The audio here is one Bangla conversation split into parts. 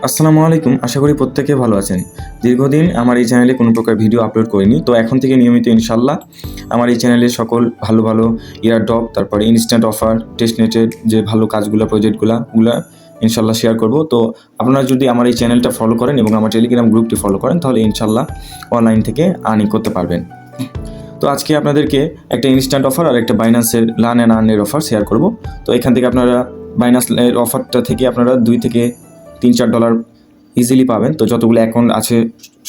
আসসালামু আলাইকুম। আশা করি প্রত্যেকে ভালো আছেন। দীর্ঘদিন আমার এই চ্যানেলে কোনো প্রকার ভিডিও আপলোড করিনি। তো এখন থেকে নিয়মিত ইনশাআল্লাহ আমার এই চ্যানেলে সকল ভালো ইয়ারড্রপ, তারপরে ইনস্ট্যান্ট অফার, টেস্টনেটের যে ভালো কাজগুলো, প্রজেক্টগুলা ইনশাআল্লাহ শেয়ার করব। তো আপনারা যদি আমার এই চ্যানেলটা ফলো করেন এবং আমার টেলিগ্রাম গ্রুপটি ফলো করেন, তাহলে ইনশাআল্লাহ অনলাইন থেকে আর্নিং করতে পারবেন। তো আজকে আপনাদেরকে একটা ইনস্ট্যান্ট অফার আর একটা বাইন্যান্সের লার্ন অ্যান্ড আর্নের অফার শেয়ার করব। তো এখান থেকে আপনারা বাইন্যান্স এর অফারটা থেকে আপনারা $2 থেকে $3-4 ইজিলি পাবেন। তো যতগুলো অ্যাকাউন্ট আছে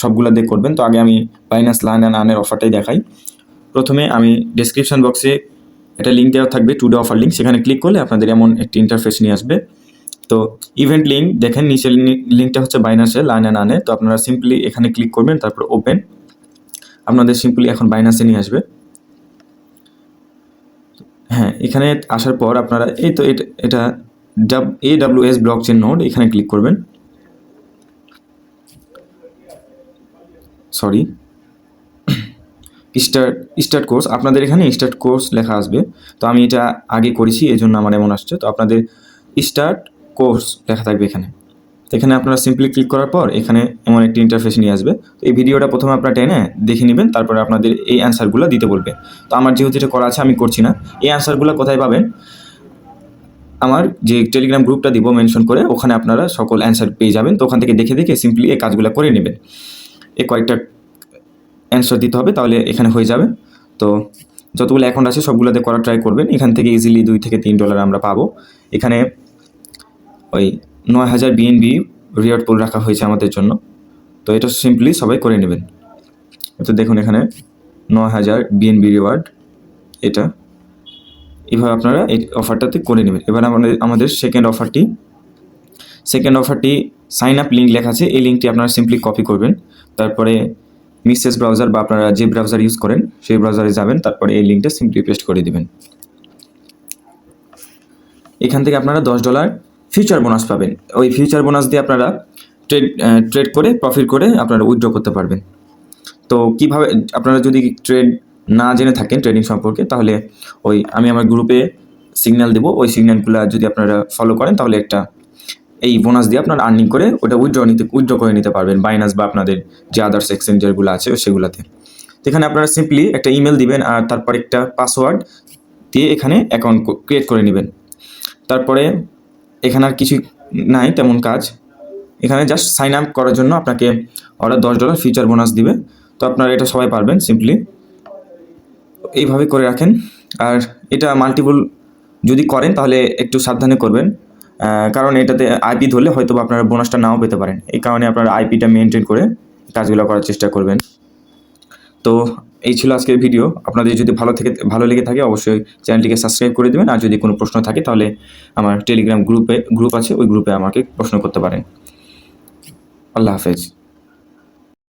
সবগুলো দিয়ে করবেন। তো আগে আমি বাইন্যান্স লার্ন অ্যান্ড আর্নের অফারটাই দেখাই। প্রথমে আমি ডেসক্রিপশন বক্সে একটা লিঙ্ক দেওয়া থাকবে, টুডে অফার লিঙ্ক। সেখানে ক্লিক করলে আপনাদের এমন একটি ইন্টারফেস নিয়ে আসবে। তো ইভেন্ট লিঙ্ক দেখেন, নিচের লিঙ্কটা হচ্ছে বাইন্যান্সের লার্ন অ্যান্ড আর্নের। তো আপনারা সিম্পলি এখানে ক্লিক করবেন, তারপর ওপেন। আপনাদের সিম্পলি এখন বাইন্যান্সে নিয়ে আসবে। হ্যাঁ, এখানে আসার পর আপনারা এই তো এটা AWS ব্লকচেন নোড, এখানে ক্লিক করবেন। সরি, স্টার্ট কোর্স, আপনাদের এখানে স্টার্ট কোর্স লেখা আসবে। তো আমি এটা আগে করেছি, এই জন্য আমার এমন আসছে। তো আপনাদের স্টার্ট কোর্স লেখা থাকবে এখানে। তো এখানে আপনারা সিম্পলি ক্লিক করার পর এখানে এমন একটি ইন্টারফেস নিয়ে আসবে। তো এই ভিডিওটা প্রথমে আপনারা টেনে দেখে নেবেন, তারপরে আপনাদের এই অ্যান্সারগুলো দিতে বলবে। তো আমার যেহেতু এটা করা আছে আমি করছি না। এই অ্যান্সারগুলো কোথায় পাবেন? আমার যে টেলিগ্রাম গ্রুপটা দিব মেনশন করে, ওখানে আপনারা সকল অ্যান্সার পেয়ে যাবেন। তো ওখান থেকে দেখে দেখে সিম্পলি এই কাজগুলো করে নেবেন। এই কয়েকটা অ্যান্সার দিতে হবে, তাহলে এখানে হয়ে যাবে। তো যতগুলো অ্যাকাউন্ট আছে সবগুলোতে করার ট্রাই করবেন। এখান থেকে ইজিলি $2 থেকে $3 আমরা পাবো। এখানে ওই 9000 BNB রিওয়ার্ড পুল রাখা হয়েছে আমাদের জন্য। তো এটা সিম্পলি সবাই করে নেবেন। তো দেখুন এখানে 9000 BNB রিওয়ার্ড, এটা এভাবে আপনারা এই অফারটাতে করে নেবেন। এবার আমাদের সেকেন্ড অফারটি সাইন আপ লিঙ্ক লেখা আছে। এই লিঙ্কটি আপনারা সিম্পলি কপি করবেন, তারপরে মিসেস ব্রাউজার বা আপনারা যে ব্রাউজার ইউজ করেন সেই ব্রাউজারে যাবেন, তারপরে এই লিঙ্কটা সিম্পলি পেস্ট করে দিবেন। এখান থেকে আপনারা $10 ফিউচার বোনাস পাবেন। ওই ফিউচার বোনাস দিয়ে আপনারা ট্রেড করে প্রফিট করে আপনারা উইথড্র করতে পারবেন। তো কিভাবে, আপনারা যদি ট্রেড না জেনে থাকেন ট্রেডিং সম্পর্কে, তাহলে ওই আমি আমার গ্রুপে সিগন্যাল দেবো। ওই সিগন্যালগুলো যদি আপনারা ফলো করেন, তাহলে একটা এই বোনাস দিয়ে আপনারা আর্নিং করে ওটা উইথড্র করে নিতে পারবেন বাইনান্স বা আপনাদের যে আদার্স এক্সচেঞ্জারগুলো আছে সেগুলোতে। তো এখানে আপনারা সিম্পলি একটা ইমেল দিবেন আর তারপর একটা পাসওয়ার্ড দিয়ে এখানে অ্যাকাউন্ট ক্রিয়েট করে নেবেন। তারপরে এখানে আর কিছু নাই তেমন কাজ। এখানে জাস্ট সাইন আপ করার জন্য আপনাকে ওরা $10 ফিউচার বোনাস দিবে। তো আপনারা এটা সবাই পারবেন সিম্পলি এইভাবে করে রাখেন। আর এটা মাল্টিপল যদি করেন তাহলে একটু সাবধানে করবেন, কারণ এটাতে আইপি ধরলে হয়তো আপনারা বোনাসটা নাও পেতে পারেন। এই কারণে আপনারা আইপিটা মেনটেন করে কাজগুলো করার চেষ্টা করবেন। তো এই ছিল আজকের ভিডিও। আপনাদের যদি ভালো লেগে থাকে অবশ্যই চ্যানেলটিকে সাবস্ক্রাইব করে দেবেন। আর যদি কোনো প্রশ্ন থাকে তাহলে আমার টেলিগ্রাম গ্রুপ আছে, ওই গ্রুপে আমাকে প্রশ্ন করতে পারেন। আল্লাহ হাফেজ।